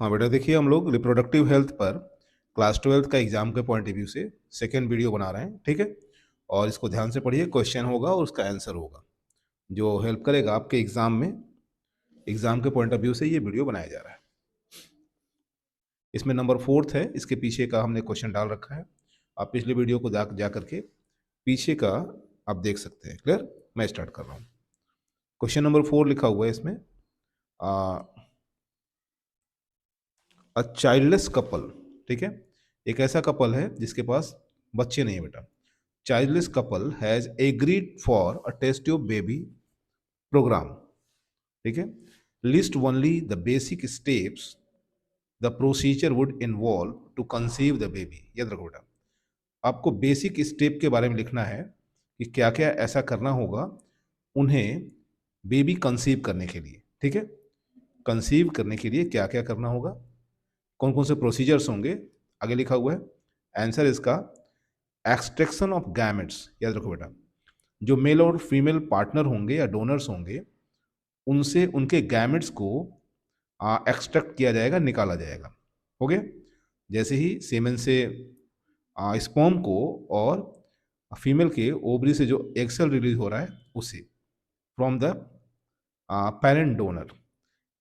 हाँ बेटा, देखिए हम लोग रिप्रोडक्टिव हेल्थ पर क्लास 12th का एग्जाम के पॉइंट ऑफ व्यू से सेकेंड वीडियो बना रहे हैं, ठीक है। और इसको ध्यान से पढ़िए, क्वेश्चन होगा और उसका आंसर होगा जो हेल्प करेगा आपके एग्जाम में। एग्जाम के पॉइंट ऑफ व्यू से ये वीडियो बनाया जा रहा है। इसमें नंबर 4th है, इसके पीछे का हमने क्वेश्चन डाल रखा है। आप पिछले वीडियो को जा करके पीछे का आप देख सकते हैं। क्लियर? मैं स्टार्ट कर रहा हूँ। क्वेश्चन नंबर 4 लिखा हुआ है इसमें, अ चाइल्डलेस कपल, ठीक है। एक ऐसा कपल है जिसके पास बच्चे नहीं है बेटा। Childless couple has agreed for a test tube baby programme, ठीक है। List only the basic steps the procedure would involve to conceive the baby. याद रखो बेटा, आपको बेसिक स्टेप के बारे में लिखना है कि क्या क्या ऐसा करना होगा उन्हें बेबी कंसीव करने के लिए, ठीक है। कंसीव करने के लिए क्या क्या करना होगा, कौन कौन से प्रोसीजर्स होंगे, आगे लिखा हुआ है। आंसर इसका एक्सट्रैक्शन ऑफ गैमेट्स। याद रखो बेटा, जो मेल और फीमेल पार्टनर होंगे या डोनर्स होंगे उनसे उनके गैमेट्स को एक्सट्रैक्ट किया जाएगा, निकाला जाएगा। हो गया? जैसे ही सेमेन से स्पर्म को और फीमेल के ओवरी से जो एग सेल रिलीज हो रहा है उसे from the parent donor.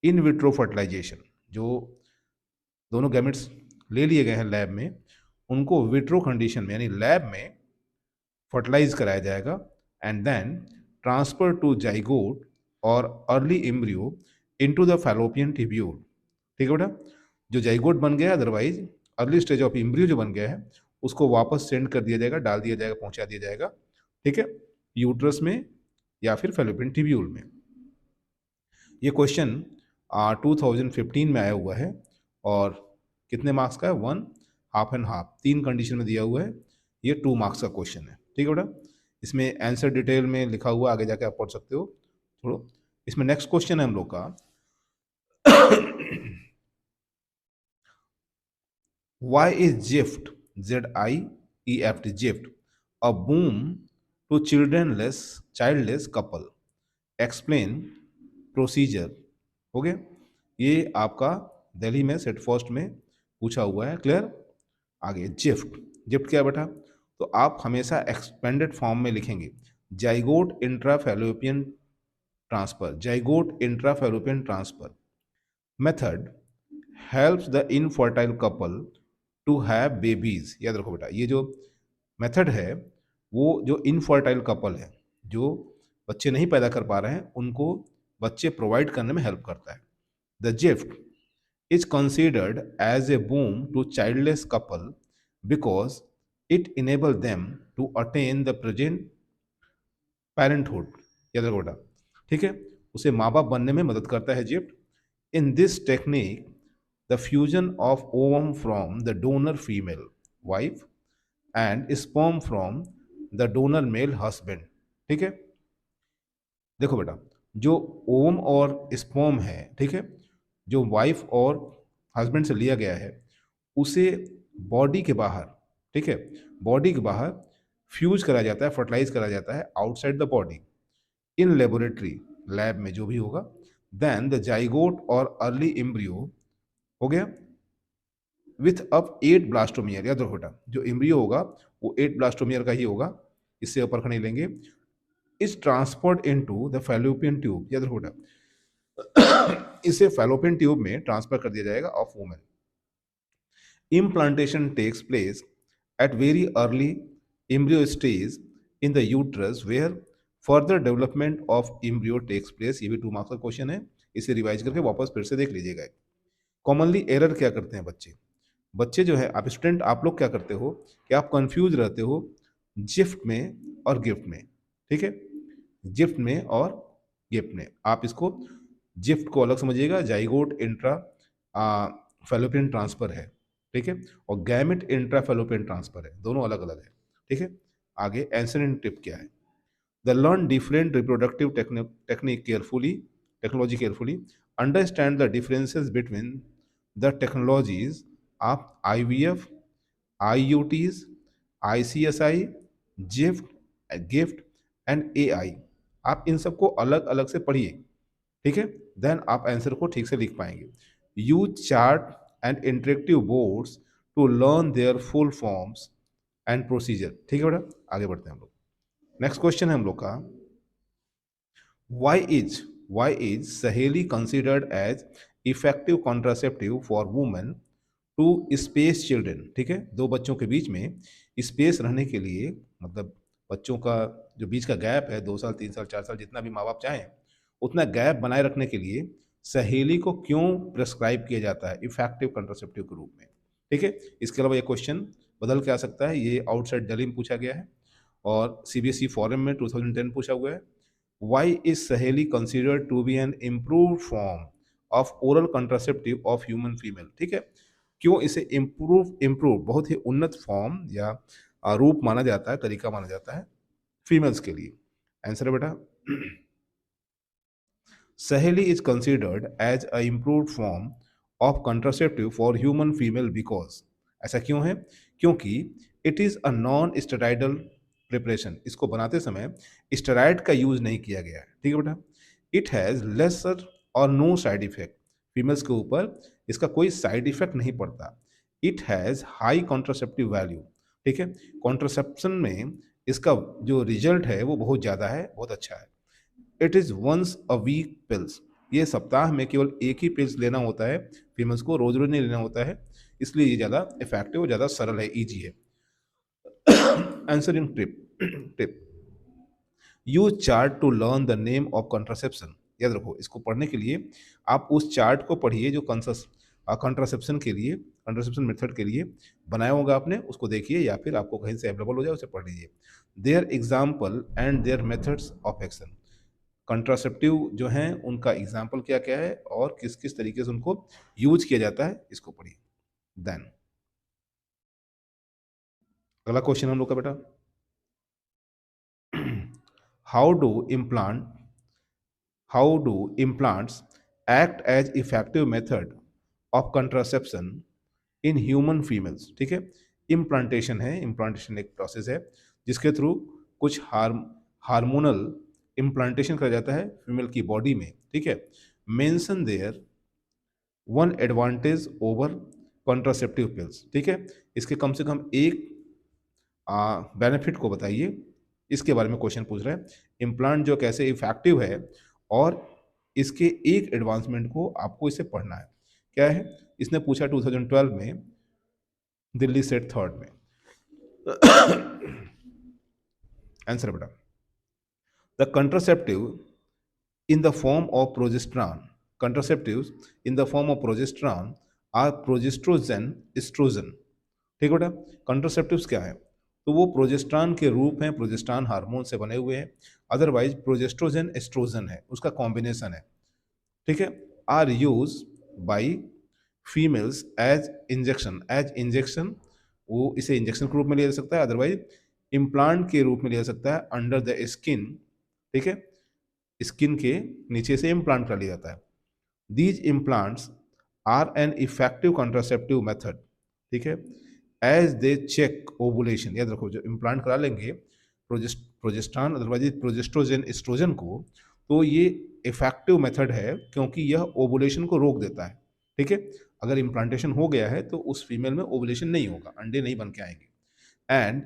In vitro fertilization, जो दोनों गैमेट्स ले लिए गए हैं लैब में, उनको विट्रो कंडीशन में यानी लैब में फर्टिलाइज कराया जाएगा and then transfer to zygote और early embryo into the fallopian tubule. ठीक है बेटा, जो जाइगोट बन गया है, otherwise early stage of embryo जो बन गया है उसको वापस सेंड कर दिया जाएगा, डाल दिया जाएगा, पहुंचा दिया जाएगा, ठीक है, यूट्रस में या फिर फैलोपियन ट्यूब्यूल में। ये क्वेश्चन 2015 में आया हुआ है और कितने मार्क्स का है? 1, हाफ एंड हाफ, 3 कंडीशन में दिया हुआ है। ये 2 मार्क्स का क्वेश्चन है, ठीक है बेटा। इसमें आंसर डिटेल में लिखा हुआ, आगे जाके आप पढ़ सकते हो थोड़ा। इसमें नेक्स्ट क्वेश्चन है हम लोग का Why is GIFT, Z-I-E-F-T, GIFT, a boom to childless couple? Explain procedure. हो गया? ये आपका दिल्ली में सेट फर्स्ट में पूछा हुआ है। क्लियर? आगे जिफ्ट, जिफ्ट क्या है बेटा? तो आप हमेशा एक्सपेंडेड फॉर्म में लिखेंगे, zygote intrafallopian transfer, zygote intrafallopian transfer method helps the infertile couple to have babies. याद रखो बेटा, ये जो मेथड है वो जो इनफर्टाइल कपल है, जो बच्चे नहीं पैदा कर पा रहे हैं, उनको बच्चे प्रोवाइड करने में हेल्प करता है। The gift is considered as a boon to childless couple because it enable them to attain the present parenthood. याद रखो बेटा, ठीक है, उसे माँ बाप बनने में मदद करता है gift. In this technique the fusion of ovum from the donor female wife and sperm from the donor male husband। ठीक है, देखो बेटा, जो ओवम और स्पर्म है, ठीक है, जो वाइफ और हस्बैंड से लिया गया है उसे बॉडी के बाहर, ठीक है, बॉडी के बाहर फ्यूज करा जाता है, फर्टिलाइज करा जाता है outside the body in laboratory, lab में जो भी होगा। देन द जाइगोट और अर्ली एम्ब्रियो, हो गया, विथ अप 8 ब्लास्टोमियर। याद रखो बेटा, जो एम्ब्रियो होगा वो 8 ब्लास्टोमियर का ही होगा, इससे ऊपर का नहीं लेंगे। Is transferred into the fallopian tube. याद रखो बेटा, इसे फैलोपियन ट्यूब में ट्रांसफर कर दिया जाएगा of women. Implantation takes place at very early embryo stage in the uterus where further development of embryo takes place. ये भी 2 मार्क्स का क्वेश्चन है, इसे रिवाइज करके वापस फिर से देख लीजिएगा। कॉमनली एरर क्या करते हैं बच्चे? बच्चे जो है, आप स्टूडेंट, आप लोग क्या करते हो कि आप कंफ्यूज रहते हो जिफ्ट में और गिफ्ट में, ठीक है, जिफ्ट में और गिफ्ट में। आप इसको जिफ्ट को अलग समझिएगा, जाइगोट इंट्रा फैलोपियन ट्रांसफर है, ठीक है, और गैमेट इंट्रा फैलोपियन ट्रांसफर है, दोनों अलग अलग है, ठीक है। आगे आंसर इन टिप क्या है? The learn different reproductive technique carefully, technology carefully, understand the differences between the technologies of IVF, IUTs, ICSI, gift and AI। आप इन सबको अलग अलग से पढ़िए, ठीक है, देन आप आंसर को ठीक से लिख पाएंगे। Use chart and interactive boards to learn their full forms and procedure. ठीक है बेटा, आगे बढ़ते हैं हम लोग। नेक्स्ट क्वेश्चन है हम लोग का, Why is Saheli considered as effective contraceptive for women to space children? ठीक है, दो बच्चों के बीच में स्पेस रहने के लिए, मतलब बच्चों का जो बीच का गैप है, 2 साल 3 साल 4 साल जितना भी माँ बाप चाहें उतना गैप बनाए रखने के लिए सहेली को क्यों प्रेस्क्राइब किया जाता है इफेक्टिव कंट्रासेप्टिव के रूप में। ठीक है, इसके अलावा ये क्वेश्चन बदल के आ सकता है, ये आउटसाइड दिल्ली में पूछा गया है और सीबीएसई फॉरम में 2010 पूछा हुआ है। Why is Saheli considered to be an improved form of oral contraceptive of human female? ठीक है, क्यों इसे इम्प्रूव बहुत ही उन्नत फॉर्म या रूप माना जाता है, तरीका माना जाता है फीमेल्स के लिए। आंसर है बेटा, Saheli is considered as a improved form of contraceptive for human female because, ऐसा क्यों है? क्योंकि it is a non steroidal preparation, इसको बनाते समय स्टेरॉइड का यूज नहीं किया गया है। ठीक है बेटा, इट हैज़ लेसर और नो साइड इफेक्ट, फीमेल्स के ऊपर इसका कोई साइड इफेक्ट नहीं पड़ता। It has high contraceptive value, ठीक है, कॉन्ट्रासेप्शन में इसका जो रिजल्ट है वो बहुत ज़्यादा है, बहुत अच्छा है। It is once a week pills, ये सप्ताह में केवल एक ही पिल्स लेना होता है, फीमेल्स को रोज रोज नहीं लेना होता है, इसलिए ये ज़्यादा इफेक्टिव, ज़्यादा सरल है, ईजी है। Answering tip, use chart to learn the name of contraception. याद रखो, इसको पढ़ने के लिए आप उस चार्ट को पढ़िए जो कॉन्ट्रासेप्शन के लिए, कॉन्ट्रासेप्शन मेथड के लिए बनाया होगा आपने, उसको देखिए या फिर आपको कहीं से अवेलेबल हो जाए उसे पढ़ लीजिए। Their example and their methods of action, contraceptive जो हैं उनका एग्जाम्पल क्या क्या है और किस किस तरीके से उनको यूज किया जाता है, इसको पढ़िए। देन अगला क्वेश्चन हम लोग का बेटा, how do implant how do implants act as effective method of contraception in human females। ठीक है, इम्प्लांटेशन है, इम्प्लांटेशन एक प्रोसेस है जिसके थ्रू कुछ हार्मोनल इम्प्लांटेशन करा जाता है फीमेल की बॉडी में। ठीक है, mention their one advantage over contraceptive pills. ठीक है, इसके कम से कम एक बेनिफिट को बताइए, इसके बारे में क्वेश्चन पूछ रहे हैं। इम्प्लांट जो कैसे इफेक्टिव है और इसके एक एडवांसमेंट को आपको इसे पढ़ना है। क्या है, इसने पूछा 2012 में दिल्ली सेट थर्ड में। आंसर बेटा, the contraceptive in the form of progesterone, contraceptives in the form of progesterone are progestogen estrogen। ठीक है बेटा, कंट्रासेप्टिव्स क्या है, तो वो प्रोजेस्ट्रॉन के रूप हैं, प्रोजेस्ट्रॉन हार्मोन से बने हुए हैं, अदरवाइज प्रोजेस्ट्रोजन एस्ट्रोजन है, उसका कॉम्बिनेशन है। ठीक है, are use by females as injection, वो इसे इंजेक्शन के रूप में लिया जा सकता है, अदरवाइज इम्प्लांट के रूप में लिया जा सकता है अंडर द स्किन। ठीक है, स्किन के नीचे से इम्प्लांट कर लिया जाता है। These implants are an effective contraceptive method. ठीक है, एज दे चेक ओवुलेशन। याद रखो, जो इम्प्लांट करा लेंगे प्रोजेस्ट्रॉन अदरवाइज प्रोजेस्ट्रोजन एस्ट्रोजन को, तो ये इफेक्टिव मेथड है क्योंकि यह ओवुलेशन को रोक देता है। ठीक है, अगर इम्प्लांटेशन हो गया है तो उस फीमेल में ओवुलेशन नहीं होगा, अंडे नहीं बन के आएंगे, एंड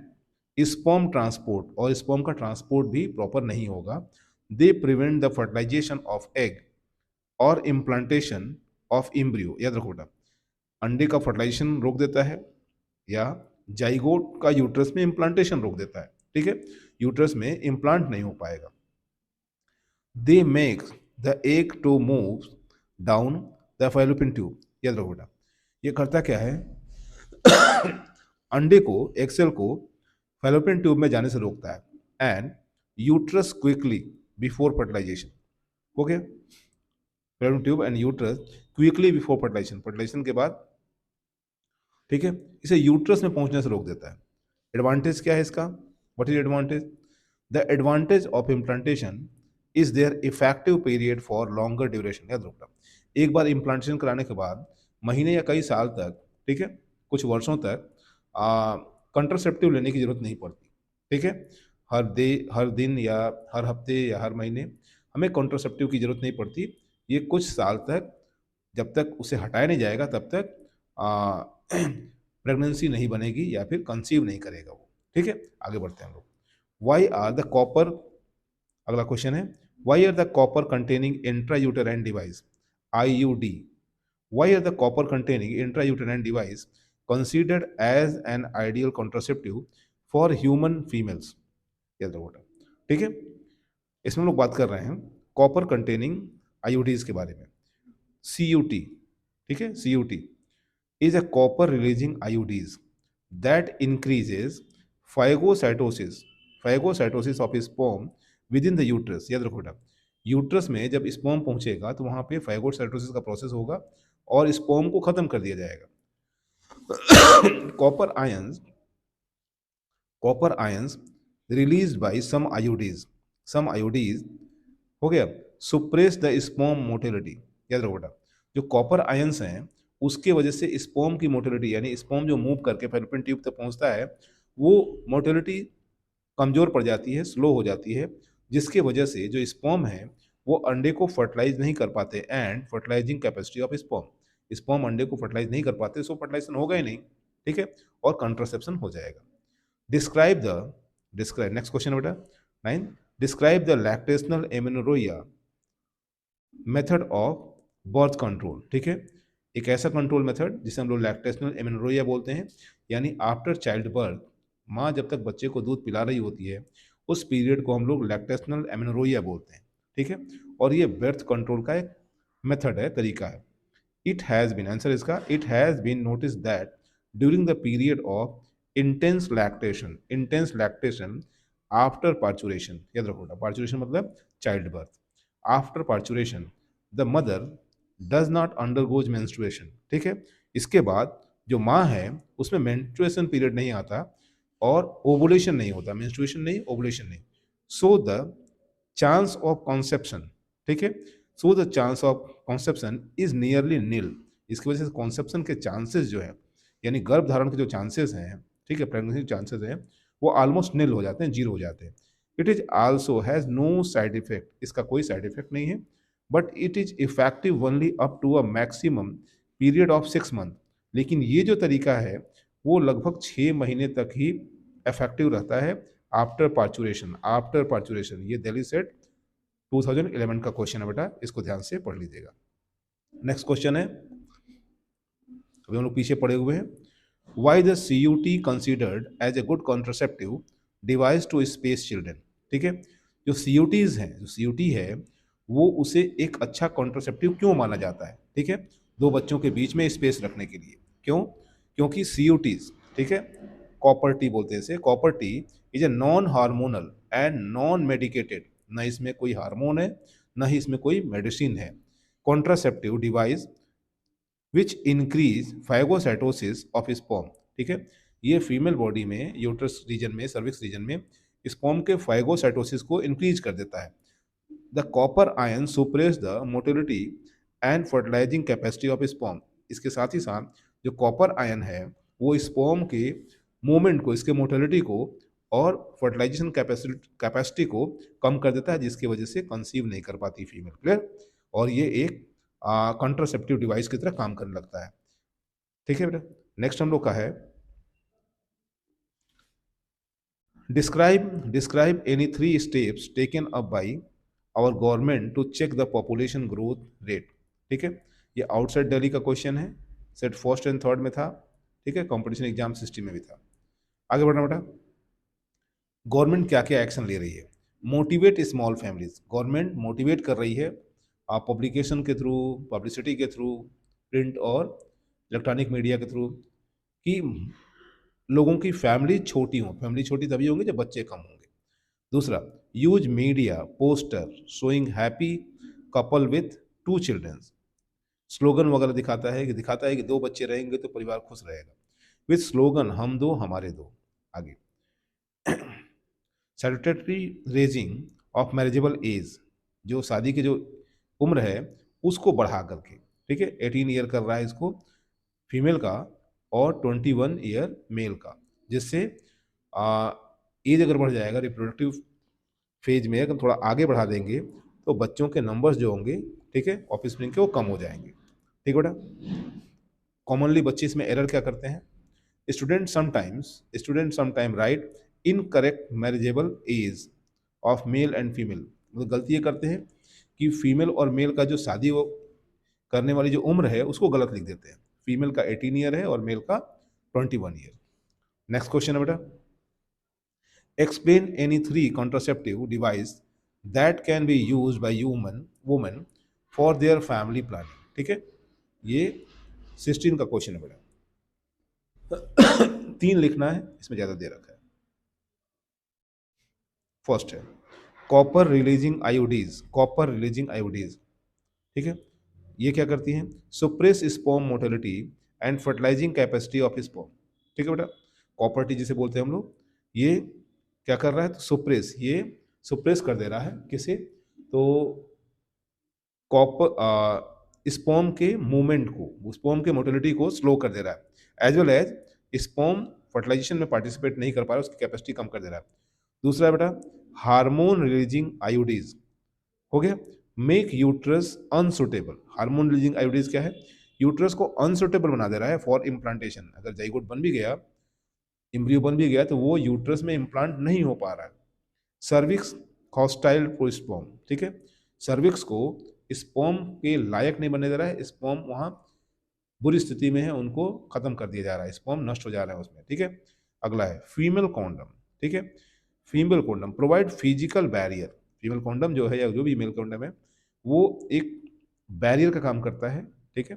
स्पर्म ट्रांसपोर्ट, और स्पर्म का ट्रांसपोर्ट भी प्रॉपर नहीं होगा। They prevent the fertilization of egg और इम्प्लांटेशन ऑफ इम्ब्रियो। याद रखो बेटा, अंडे का फर्टिलाइजेशन रोक देता है या जाइगोट का यूट्रस में इम्प्लांटेशन रोक देता है। ठीक है, यूट्रस में इम्प्लांट नहीं हो पाएगा। They make the egg to move down the fallopian tube. याद रखो बेटा, ये करता क्या है, अंडे को, एक्सेल को फैलोपियन ट्यूब में जाने से रोकता है, and uterus quickly before fertilization. Okay, fallopian tube and uterus quickly before fertilization, fertilization के बाद, ठीक है, इसे यूट्रस में पहुंचने से रोक देता है। एडवांटेज क्या है इसका, what is advantage, the advantage of implantation is their effective period for longer duration. याद रखना, एक बार इम्प्लांटेशन कराने के बाद महीने या कई साल तक, ठीक है, कुछ वर्षों तक कंट्रासेप्टिव लेने की जरूरत नहीं पड़ती। ठीक है, हर दिन या हर हफ्ते या हर महीने हमें कंट्रासेप्टिव की जरूरत नहीं पड़ती, ये कुछ साल तक जब तक उसे हटाया नहीं जाएगा तब तक प्रेगनेंसी नहीं बनेगी या फिर कंसीव नहीं करेगा वो। ठीक है, आगे बढ़ते हैं हम लोग। वाई आर द कॉपर, अगला क्वेश्चन है, why are the copper containing intrauterine device IUD, why are the copper containing intrauterine device considered as an ideal contraceptive for human females? याद रखो बेटा, ठीक है। इसमें हम लोग बात कर रहे हैं कॉपर कंटेनिंग आईयूडीज के बारे में। CUT, ठीक है, CUT is a copper releasing IUDs that increases phagocytosis, phagocytosis of sperm within the uterus। याद रखो बेटा, यूट्रस में जब स्पर्म पहुंचेगा तो वहां पे फाइगोसाइटोसिस का प्रोसेस होगा और स्पर्म को खत्म कर दिया जाएगा। Copper ions released by some IUDs हो गया, सुप्रेस द स्पर्म मोटिलिटी। याद रखो बेटा, जो कॉपर आयंस हैं उसके वजह से स्पर्म की मोटिलिटी, यानी स्पर्म जो मूव करके फैलोपियन ट्यूब तक पहुंचता है वो मोटिलिटी कमजोर पड़ जाती है, स्लो हो जाती है, जिसके वजह से जो स्पर्म है वो अंडे को फर्टिलाइज नहीं कर पाते and fertilising capacity of sperm अंडे को फर्टिलाइज नहीं कर पाते, सो फर्टिलाइजेशन होगा ही नहीं। ठीक है, और कंट्रासेप्शन हो जाएगा। डिस्क्राइब नेक्स्ट क्वेश्चन बेटा 9, describe the lactational amenorrhoea method of birth control. ठीक है, एक ऐसा कंट्रोल मेथड जिसे हम लोग लैक्टेशनल एमेनोरोइया बोलते हैं, यानी आफ्टर चाइल्ड बर्थ माँ जब तक बच्चे को दूध पिला रही होती है उस पीरियड को हम लोग लैक्टेशनल एमेनोरोइया बोलते हैं। ठीक है, और ये बर्थ कंट्रोल का एक मेथड है, तरीका है। इट हैज़ बीन, आंसर इसका, it has been notice that during the period of intense lactation after parturition. याद रखो, पार्चुरेशन मतलब child birth, after parturition the mother does not undergoes menstruation. ठीक है, इसके बाद जो माँ है उसमें मेंस्ट्रुएशन पीरियड नहीं आता और ओवुलेशन नहीं होता, मेंस्ट्रुएशन नहीं, ओवुलेशन नहीं। So the chance of conception, ठीक है, so the chance of conception is nearly nil. इसकी वजह से कॉन्सेप्शन के चांसेस जो है, यानी गर्भ धारण के जो चांसेस हैं, ठीक है, प्रेगनेंसी चांसेस हैं, वो ऑलमोस्ट नील हो जाते हैं, जीरो हो जाते हैं। It is also has no side effect, इसका कोई साइड इफेक्ट नहीं है, but it is effective only up to a maximum period of 6 month. लेकिन ये जो तरीका है वो लगभग 6 महीने तक ही इफेक्टिव रहता है आफ्टर पार्चुरेशन। ये दिल्ली सेट 2011 का क्वेश्चन है बेटा, इसको ध्यान से पढ़ लीजिएगा। नेक्स्ट क्वेश्चन है, अभी हम लोग पीछे पड़े हुए हैं। Why the CUT considered as a good contraceptive device to space children. ठीक है, जो CUTs हैं, जो CUT है वो उसे एक अच्छा कॉन्ट्रासेप्टिव क्यों माना जाता है? ठीक है, दो बच्चों के बीच में स्पेस रखने के लिए। क्यों? क्योंकि CUTs, ठीक है, कॉपर टी बोलते हैं इसे, copper T is a non hormonal and non medicated, न इसमें कोई हार्मोन है न ही इसमें कोई मेडिसिन है, contraceptive device which increase phagocytosis of sperm. ठीक है, ये फीमेल बॉडी में, यूट्रस रीजन में, सर्विक्स रीजन में स्पर्म के फाइगोसाइटोसिस को इंक्रीज कर देता है। The copper ion suppress the motility and fertilising capacity of sperm. इसके साथ ही साथ जो कॉपर आयन है वो स्पर्म के मूवमेंट को, इसके मोटिलिटी को और फर्टिलाइजेशन कैपेसिटी को कम कर देता है, जिसकी वजह से कंसीव नहीं कर पाती फीमेल। क्लियर? और ये एक कॉन्ट्रासेप्टिव डिवाइस की तरह काम करने लगता है। ठीक है बेटा, नेक्स्ट हम लोग का है describe any 3 steps taken up by our government to check the population growth rate. ठीक है, ये आउटसाइड दिल्ली का क्वेश्चन है, सेट फर्स्ट एंड थर्ड में था। ठीक है, कंपटीशन एग्जाम सिस्टम में भी था। आगे बढ़ना बेटा, गवर्नमेंट क्या क्या एक्शन ले रही है? Motivate small families, government motivate कर रही है पब्लिकेशन के थ्रू, पब्लिसिटी के थ्रू, प्रिंट और इलेक्ट्रॉनिक मीडिया के थ्रू कि लोगों की फैमिली छोटी हो। फैमिली छोटी तभी होंगी जब बच्चे कम होंगे। दूसरा, use media poster showing happy couple with 2 children, slogan वगैरह दिखाता है कि 2 बच्चे रहेंगे तो परिवार खुश रहेगा, विथ स्लोगन हम दो हमारे दो। आगे, statutory raising of marriageable age, जो शादी की जो उम्र है उसको बढ़ा करके, ठीक है, 18 ईयर कर रहा है इसको फीमेल का और 21 ईयर मेल का, जिससे एज अगर बढ़ जाएगा, रिप्रोडक्टिव फेज में अगर थोड़ा आगे बढ़ा देंगे तो बच्चों के नंबर्स जो होंगे, ठीक है, ऑफस्प्रिंग के, वो कम हो जाएंगे। ठीक है बेटा। कॉमनली बच्चे इसमें एरर क्या करते हैं, student sometime right incorrect marriageable age of male and female. मतलब गलती ये करते हैं कि फीमेल और मेल का जो शादी वो करने वाली जो उम्र है उसको गलत लिख देते हैं। फीमेल का 18 ईयर है और मेल का 21 ईयर। नेक्स्ट क्वेश्चन है बेटा, explain any three contraceptive device that can be used by human women for their family planning। ठीक है, ये 16 का क्वेश्चन है बेटा। तीन लिखना है, इसमें ज्यादा दे रखा है। फर्स्ट है कॉपर रिलीजिंग आयोडीज। ठीक है, ये क्या करती हैं, suppress sperm motility and fertilising capacity of sperm. ठीक है बेटा, कॉपर टी जिसे बोलते हैं हम लोग, ये क्या कर रहा है, तो सुप्रेस कर दे रहा है किसे, तो कॉपर स्पर्म के मूवमेंट को, स्पर्म के मोटिलिटी को स्लो कर दे रहा है, as well as sperm fertilization में पार्टिसिपेट नहीं कर पा रहा है, उसकी कैपेसिटी कम कर दे रहा है। दूसरा है बेटा हार्मोन रिलीजिंग आयोडीज, हो गया make uterus unsuitable. Hormone releasing IUDs क्या है, यूट्रस को अनसुटेबल बना दे रहा है फॉर इम्प्लांटेशन। अगर जाइगोट बन भी गया, एम्ब्रियो बन भी गया, तो वो यूट्रस में इम्प्लांट नहीं हो पा रहा है। Cervix hostile to sperm. ठीक है, सर्विक्स को स्पर्म के लायक नहीं बनने दे रहा है, स्पर्म वहाँ बुरी स्थिति में है, उनको खत्म कर दिया जा रहा है, स्पर्म नष्ट हो जा रहा है उसमें। ठीक है, अगला है फीमेल कॉन्डम। ठीक है, female condom provide physical barrier. Female condom जो है या जो भी मेल कॉन्डम है वो एक बैरियर का काम करता है। ठीक है,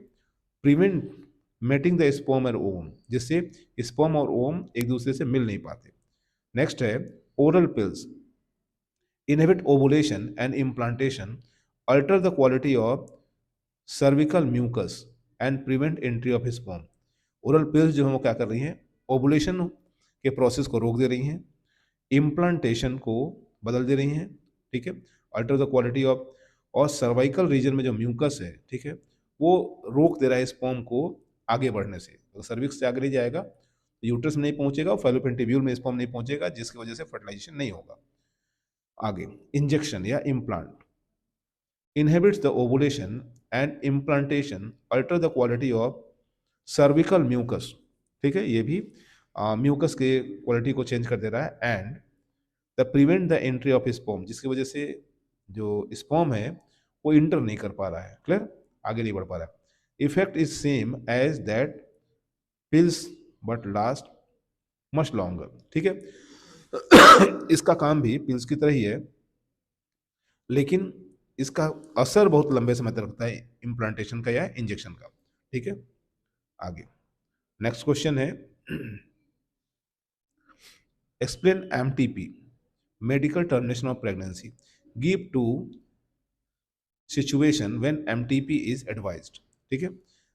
प्रिवेंट मेटिंग द स्पर्म और ओवम, जिससे स्पर्म और ओवम एक दूसरे से मिल नहीं पाते। नेक्स्ट है oral pills inhibit ovulation and implantation, alter the quality of cervical mucus and prevent entry of sperm। Oral pills जो है वो क्या कर रही हैं, ओवुलेशन के प्रोसेस को रोक दे रही हैं, इम्प्लांटेशन को बदल दे रही हैं। ठीक है, अल्टर द क्वालिटी ऑफ, और सर्वाइकल रीजन में जो म्यूकस है, ठीक है, वो रोक दे रहा है स्पर्म को आगे बढ़ने से। तो सर्विक्स से आगे नहीं जाएगा, यूट्रस में नहीं पहुंचेगा, फैलोपियन ट्यूब्यूल में स्पर्म नहीं पहुंचेगा, जिसकी वजह से फर्टिलाइजेशन नहीं होगा। आगे इंजेक्शन या implant inhibits the ovulation and implantation, alter the quality of cervical mucus। ठीक है, ये भी म्यूकस के क्वालिटी को चेंज कर दे रहा है। And the prevent the entry of sperm, जिसकी वजह से जो स्पर्म है वो इंटर नहीं कर पा रहा है, क्लियर, आगे नहीं बढ़ पा रहा है। Effect is same as that pills but last much longer. ठीक है, इसका काम भी पिल्स की तरह ही है, लेकिन इसका असर बहुत लंबे समय तक रखता है, इम्प्लांटेशन का या इंजेक्शन का। ठीक है, आगे नेक्स्ट क्वेश्चन है explain MTP medical termination of pregnancy, give two situation when MTP is advised. ठीक है,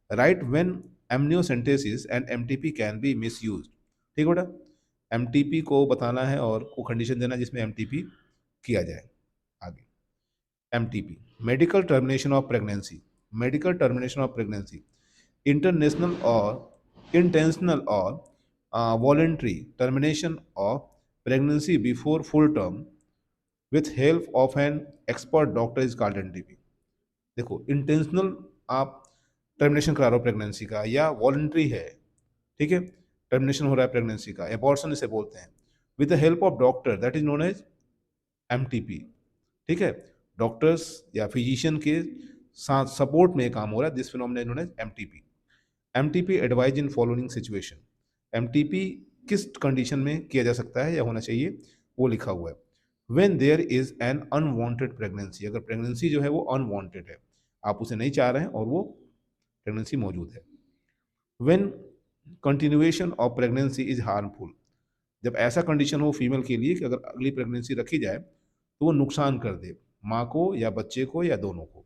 write when amniocentesis and MTP can be misused. ठीक है बेटा, एमटीपी को बताना है और को कंडीशन देना जिसमें एमटीपी किया जाए। आगे MTP medical termination of pregnancy, medical termination of pregnancy international और इंटेंशनल और voluntary termination of pregnancy before full term with help of an expert doctor is called NTP। देखो, इंटेंशनल आप टर्मिनेशन करा रहे हो प्रेगनेंसी का, या वॉलेंट्री है, ठीक है, टर्मिनेशन हो रहा है प्रेगनेंसी का, एबॉर्शन इसे बोलते हैं, with the help of doctor that is known as MTP। ठीक है, डॉक्टर्स या फिजिशियन के साथ सपोर्ट में काम हो रहा है, this phenomenon known as MTP. MTP advise in following situation, MTP किस कंडीशन में किया जा सकता है या होना चाहिए, वो लिखा हुआ है। When there is an unwanted pregnancy, अगर प्रेगनेंसी जो है वो अनवांटेड है, आप उसे नहीं चाह रहे हैं और वो प्रेगनेंसी मौजूद है। When continuation of pregnancy is harmful, जब ऐसा कंडीशन हो फीमेल के लिए कि अगर अगली प्रेगनेंसी रखी जाए तो वो नुकसान कर दे माँ को या बच्चे को या दोनों को।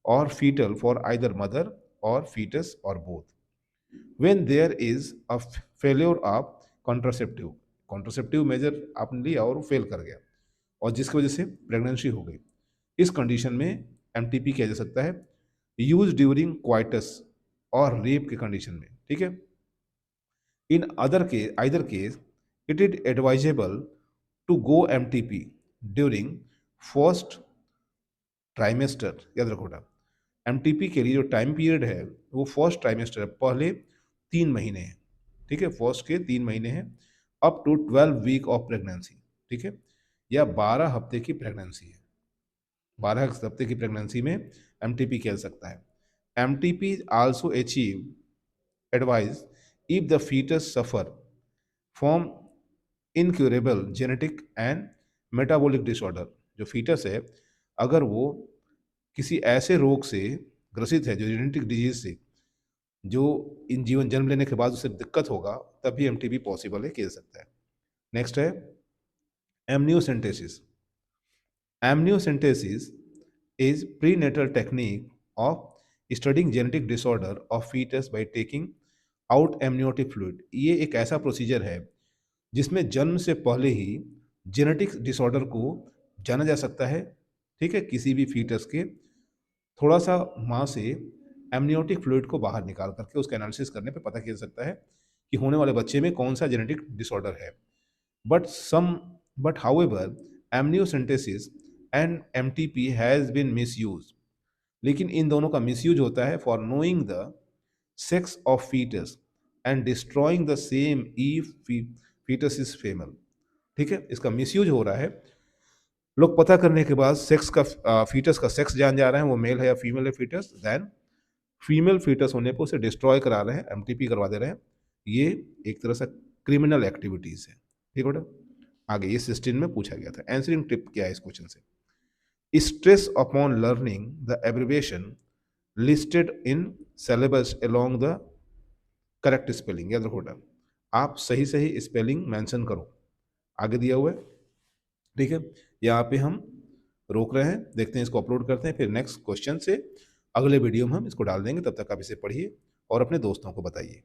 और फीटल फॉर आइदर मदर और फीटस और both. When there is a failure of contraceptive, contraceptive measure आपने लिया और फेल कर गया और जिसकी वजह से प्रेगनेंसी हो गई, इस कंडीशन में एमटीपी किया जा सकता है, यूज ड्यूरिंग क्वाइटस और रेप के कंडीशन में। ठीक है, in either case it is advisable to go MTP during first trimester, याद रखो बेटा, एमटीपी के लिए जो टाइम पीरियड है वो फर्स्ट ट्राइमेस्टर, पहले 3 महीने है, ठीक है, फर्स्ट के 3 महीने हैं, up to 12 week of pregnancy, ठीक है, या 12 हफ्ते की प्रेगनेंसी है, 12 हफ्ते की प्रेगनेंसी में एमटीपी खेल सकता है। MTP also achieve advice if the foetus suffer from incurable genetic and metabolic disorder, जो फीटस है अगर वो किसी ऐसे रोग से ग्रसित है, जो जेनेटिक डिजीज से, जो इन जीवन जन्म लेने के बाद उसे दिक्कत होगा, तभी एमटीबी पॉसिबल है, खेल सकता है। नेक्स्ट है amniocentesis. Amniocentesis is prenatal technique of studying genetic disorder of fetus by taking out amniotic fluid। ये एक ऐसा प्रोसीजर है जिसमें जन्म से पहले ही जेनेटिक डिसऑर्डर को जाना जा सकता है, ठीक है, किसी भी फीटस के थोड़ा सा माँ से एमनियोटिक फ्लूइड को बाहर निकाल करके उसका एनालिसिस करने पे पता चल सकता है कि होने वाले बच्चे में कौन सा जेनेटिक डिसऑर्डर है। But however amniocentesis and MTP has been misuse, लेकिन इन दोनों का मिसयूज होता है for knowing the sex of foetus and destroying the same if foetus is female, ठीक है, इसका मिसयूज हो रहा है। लोग पता करने के बाद सेक्स का फीटस का सेक्स जान जा रहे हैं, वो मेल है या फीमेल है फीटस, देन फीमेल फीटस होने पर उसे डिस्ट्रॉय करा रहे हैं, एमटीपी करवा दे रहे हैं। ये एक तरह से क्रिमिनल एक्टिविटीज है, ठीक है बेटा। आगे ये 16 में पूछा गया था। आंसरिंग टिप क्या है इस क्वेश्चन से? Stress upon learning the abbreviation listed in syllabus along the correct spelling। याद रखो बेटा, आप सही सही स्पेलिंग मेंशन करो, आगे दिया हुआ है, ठीक है। यहाँ पे हम रोक रहे हैं, देखते हैं, इसको अपलोड करते हैं, फिर नेक्स्ट क्वेश्चन से अगले वीडियो में हम इसको डाल देंगे। तब तक आप इसे पढ़िए और अपने दोस्तों को बताइए।